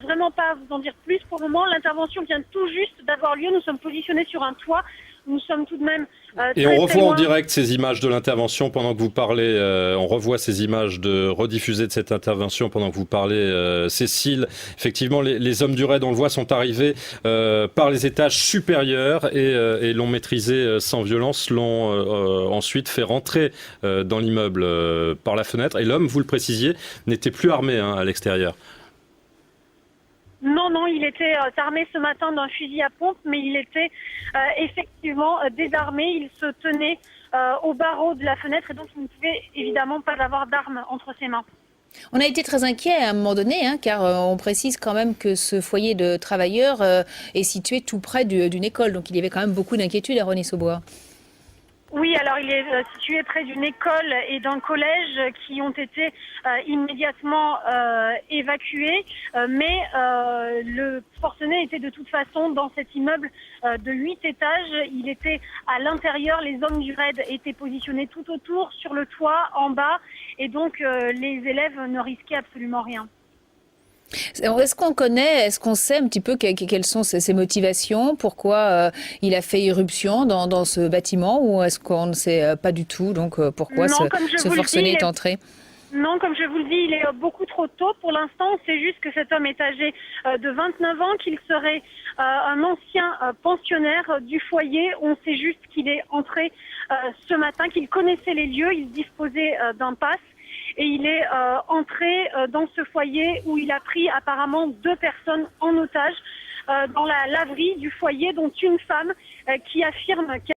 vraiment pas vous en dire plus pour le moment. L'intervention vient tout juste d'avoir lieu. Nous sommes positionnés sur un toit. Nous sommes tout de même Et on revoit en direct ces images de l'intervention pendant que vous parlez. On revoit ces images rediffusées de cette intervention pendant que vous parlez. Cécile, effectivement, les hommes du raid, on le voit, sont arrivés par les étages supérieurs et l'ont maîtrisé sans violence, l'ont ensuite fait rentrer dans l'immeuble par la fenêtre. Et l'homme, vous le précisiez, n'était plus armé à l'extérieur. Non, il était armé ce matin d'un fusil à pompe, mais il était effectivement désarmé. Il se tenait au barreau de la fenêtre et donc il ne pouvait évidemment pas avoir d'arme entre ses mains. On a été très inquiets à un moment donné, car on précise quand même que ce foyer de travailleurs est situé tout près d'une école. Donc il y avait quand même beaucoup d'inquiétudes à Rosny-sous-Bois. Oui, alors il est situé près d'une école et d'un collège qui ont été immédiatement évacués, mais le forcené était de toute façon dans cet immeuble de 8 étages. Il était à l'intérieur, les hommes du raid étaient positionnés tout autour, sur le toit, en bas, et donc les élèves ne risquaient absolument rien. Est-ce qu'on sait un petit peu quelles sont ses motivations, pourquoi il a fait irruption dans ce bâtiment, ou est-ce qu'on ne sait pas du tout, donc pourquoi ce forcené est entré? Non, comme je vous le dis, il est beaucoup trop tôt. Pour l'instant, on sait juste que cet homme est âgé de 29 ans, qu'il serait un ancien pensionnaire du foyer. On sait juste qu'il est entré ce matin, qu'il connaissait les lieux, il disposait d'un pass. Et il est entré dans ce foyer où il a pris apparemment 2 personnes en otage dans la laverie du foyer, dont une femme qui affirme qu'elle